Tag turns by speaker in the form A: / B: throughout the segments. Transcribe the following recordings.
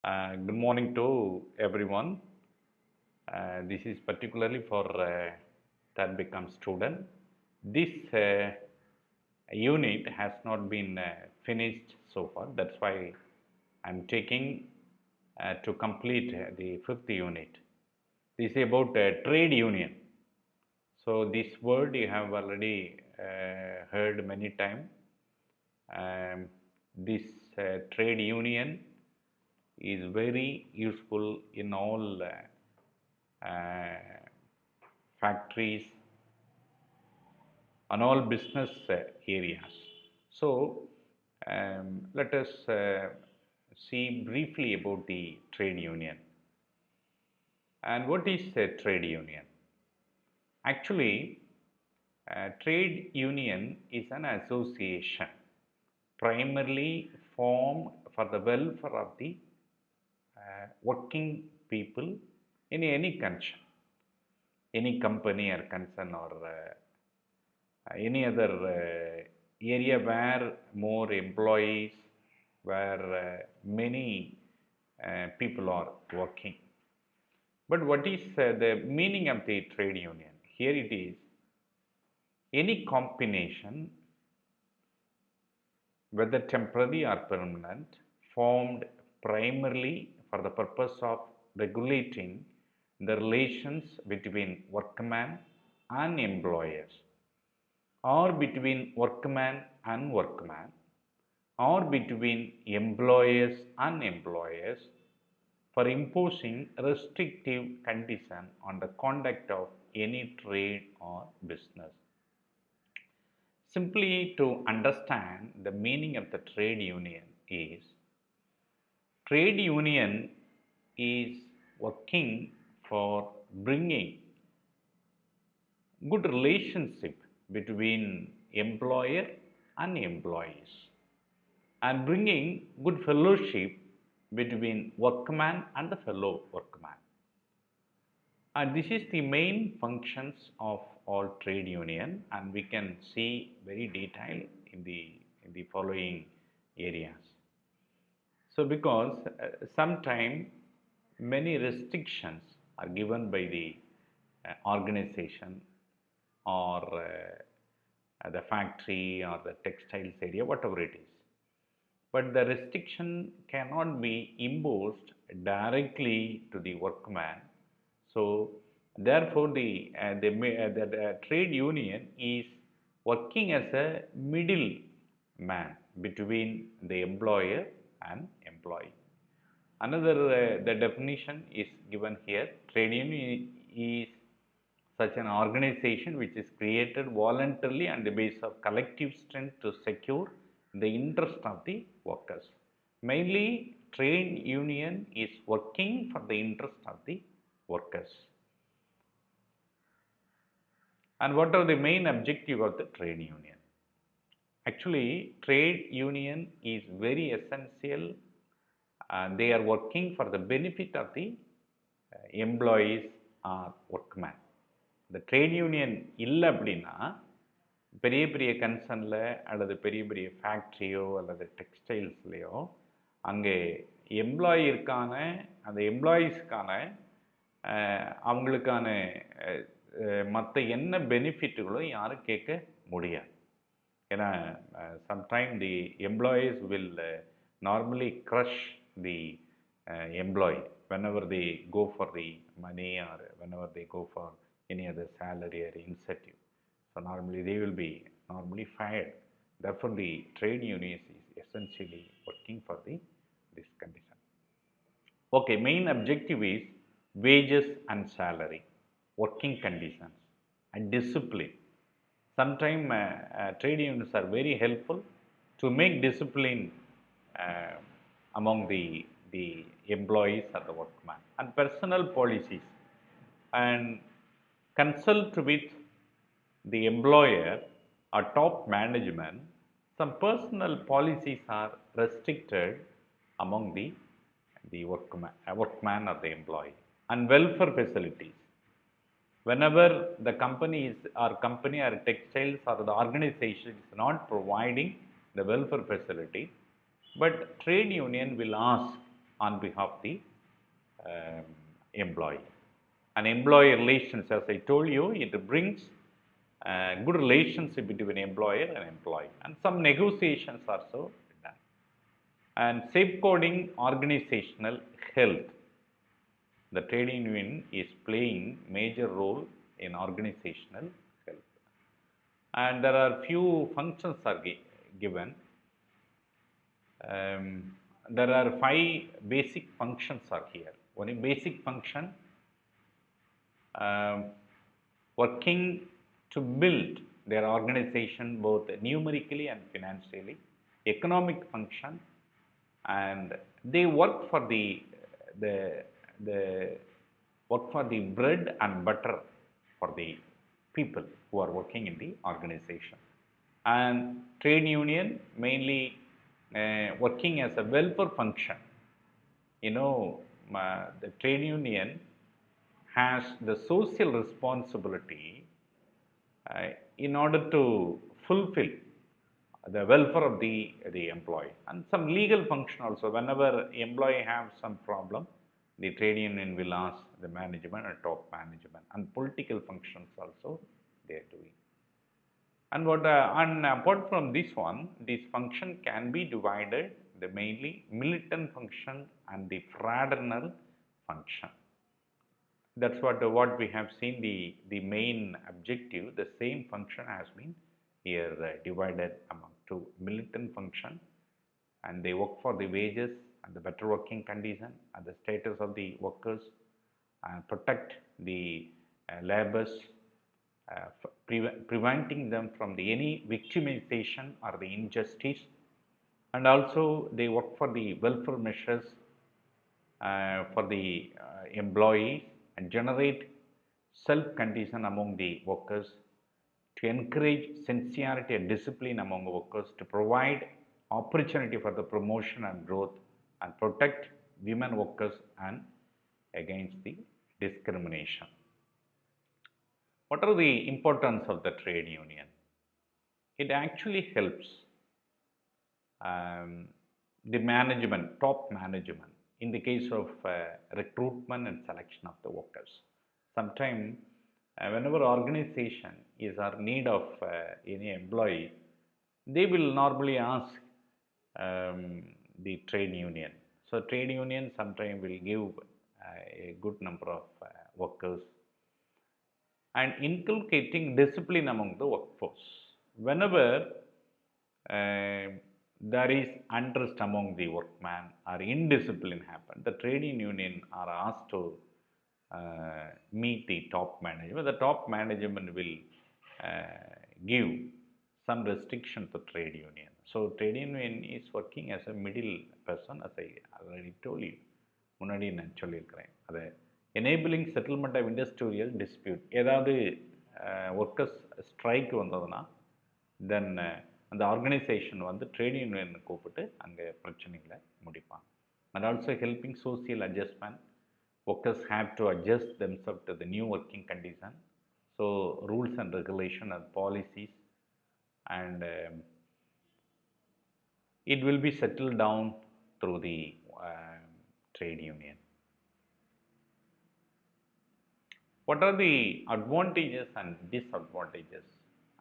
A: Good morning to everyone. This is particularly for that become student. This unit has not been finished so far. That's why I'm taking to complete the fifth unit. This is about trade union. So this word you have already heard many times. Um, this trade union is very useful in all factories and all business areas. So, let us see briefly about the trade union. And what is a trade union? Actually, trade union is an association primarily formed for the welfare of the working people in any country, any company or concern or any other area where more employees, where many people are working. But what is the meaning of the trade union? Here it is any combination, whether temporary or permanent, formed primarily for the purpose of regulating the relations between workman and employers, or between workman and workman, or between employers and employers, for imposing restrictive condition on the conduct of any trade or business. Simply to understand the meaning of the trade union is trade union is working for bringing good relationship between employer and employees and bringing good fellowship between workman and the fellow workman. And this is the main functions of all trade union, and we can see very detailed in the following areas. So because sometime many restrictions are given by the organization or the factory or the textiles area, whatever it is. But the restriction cannot be imposed directly to the workman. So therefore, the trade union is working as a middle man between the employer and employee. Another the definition is given here. Trade union is such an organization which is created voluntarily on the basis of collective strength to secure the interest of the workers. Mainly, trade union is working for the interest of the workers. And what are the main objective of the trade union? Actually, trade union is very essential. They are working for the benefit of the employees or workmen. The trade union இல்லை அப்படின்னா பெரிய பெரிய கன்சர்னில் அல்லது பெரிய பெரிய ஃபேக்ட்ரியோ அல்லது டெக்ஸ்டைல்ஸ்லேயோ அங்கே employee இருக்கான அந்த எம்ப்ளாயீஸ்க்கான அவங்களுக்கான மற்ற என்ன பெனிஃபிட்டுகளோ யாரும் கேட்க முடியாது. ஏன்னா sometime the employees will normally crush the employee whenever they go for the money or whenever they go for any other salary or incentive. So normally they will be normally fired. Therefore, the trade union is essentially working for this condition. Okay, main objective is wages and salary, working conditions, and discipline. Sometimes trade unions are very helpful to make discipline uh, among the employees or the workmen, and personal policies, and consult with the employer or top management. Some personal policies are restricted among the workman or the employee, and welfare facilities. Whenever the company is or company or textiles or the organization is not providing the welfare facility, but trade union will ask on behalf of the um, employee. And employee relations, as I told you, it brings good relationship between employer and employee, and some negotiations are so done. And safeguarding organizational health. The trade union is playing major role in organizational health. And there are few functions are given. There are 5 basic functions are here. One is basic function, um, working to build their organization both numerically and financially. Economic function, and they work for the work for the bread and butter for the people who are working in the organization. And trade union mainly working as a welfare function. You know, the trade union has the social responsibility in order to fulfill the welfare of the employee, and some legal function also. Whenever employee have some problem, the trade union will ask the management and top management, and political functions also they are doing. And apart from this one, this function can be divided the mainly militant function and the fraternal function. That's what we have seen, the main objective. The same function has been here divided among two: militant function, and they work for the wages and the better working condition and the status of the workers, and protect the laborers, preventing them from any victimization or the injustice. And also they work for the welfare measures for the employees, and generate self-condition among the workers, to encourage sincerity and discipline among workers, to provide opportunity for the promotion and growth, and protect women workers and against the discrimination. What are the importance of the trade union? It actually helps the management, top management, in the case of recruitment and selection of the workers. Sometimes, whenever organization is in need of any employee, they will normally ask the trade union. So, trade union sometimes will give a good number of workers, and inculcating discipline among the workforce. Whenever there is unrest among the workmen or indiscipline happen, the trade union are asked to meet the top management. The top management will give some restriction to trade union. So trade union is working as a middle person, as I already told you. முன்னாடி நான் சொல்லியிருக்கிறேன். அதை enabling settlement of industrial dispute. ஏதாவது workers strike வந்ததுன்னா தென் அந்த organisation வந்து trade union கூப்பிட்டு அங்கே பிரச்சனைகளை முடிப்பாங்க. And also helping social adjustment. Workers have to adjust themselves to the new working condition. So rules and regulation and policies, and it will be settled down through the trade union. What are the advantages and disadvantages?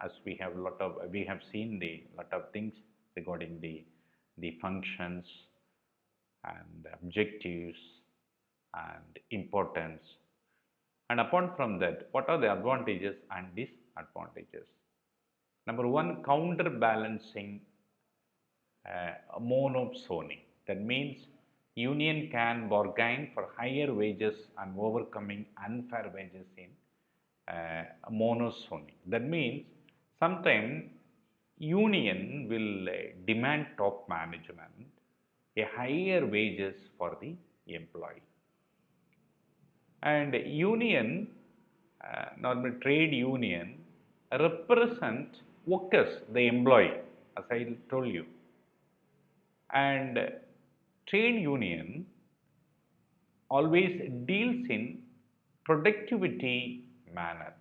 A: As we have seen the lot of things regarding the functions and objectives and importance. And apart from that, what are the advantages and disadvantages? Number one, counterbalancing monopsony. That means union can bargain for higher wages and overcoming unfair wages in monopsony. That means sometimes union will demand top management a higher wages for the employee. And union, normal trade union, represent workers, the employee, as I told you. And trade union always deals in productivity manner.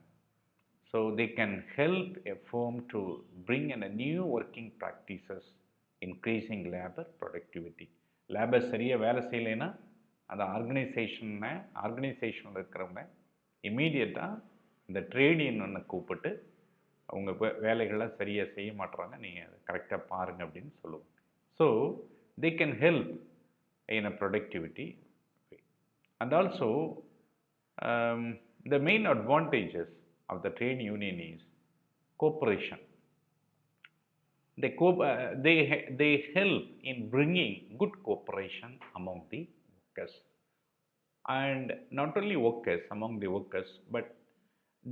A: So they can help a firm to bring in a new working practices, increasing labor productivity. Labour சரியாக வேலை செய்யலைன்னா அந்த ஆர்கனைசேஷனில் இருக்கிறவங்க இம்மீடியட்டாக இந்த trade யூனியனை கூப்பிட்டு அவங்க வேலைகளை சரியாக செய்ய மாட்டுறாங்க, நீங்கள் அதை கரெக்டாக பாருங்கள் அப்படின்னு சொல்லுவாங்க. So they can help in a productivity way. And also, the main advantages of the trade union is cooperation. They help in bringing good cooperation among the workers. And not only workers, among the workers, but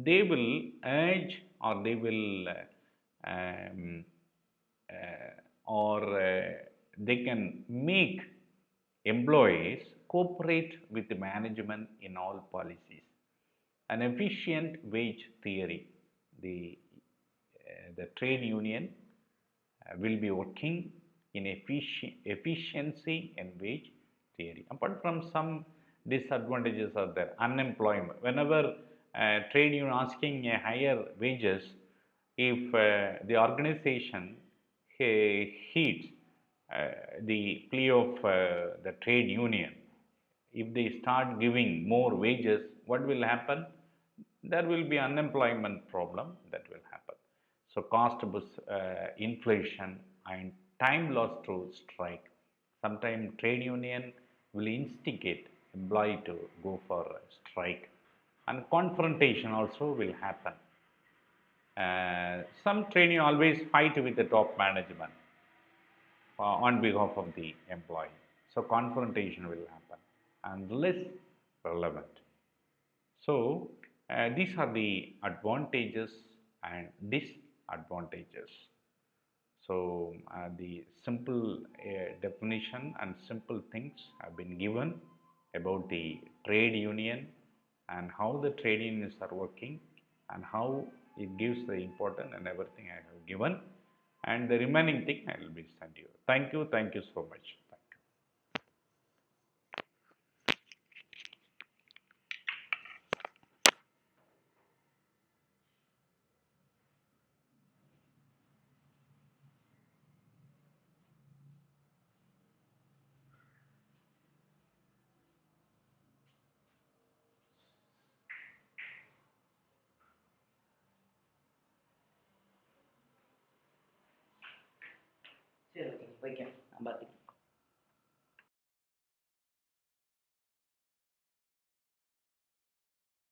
A: they will urge or they will they can make employees cooperate with the management in all policies. An efficient wage theory, the trade union will be working in efficiency and wage theory. Apart from some disadvantages are there, unemployment. Whenever trade union asking a higher wages, if the organization heeds the plea of the trade union, if they start giving more wages, what will happen? There will be unemployment problem that will happen. So cost inflation and time lost to strike. Sometimes trade union will instigate employee to go for a strike, and confrontation also will happen. Some trade union always fight with the top management on behalf of the employee. So confrontation will happen and less relevant. So these are the advantages and disadvantages. So the simple definition and simple things have been given about the trade union and how the trade unions are working and how it gives the importance, and everything I have given. And the remaining thing I will be send you. Thank you so much. Thank you.
B: சரி, okay, வைக்கிறேன். நான் பார்த்துக்கிறேன்.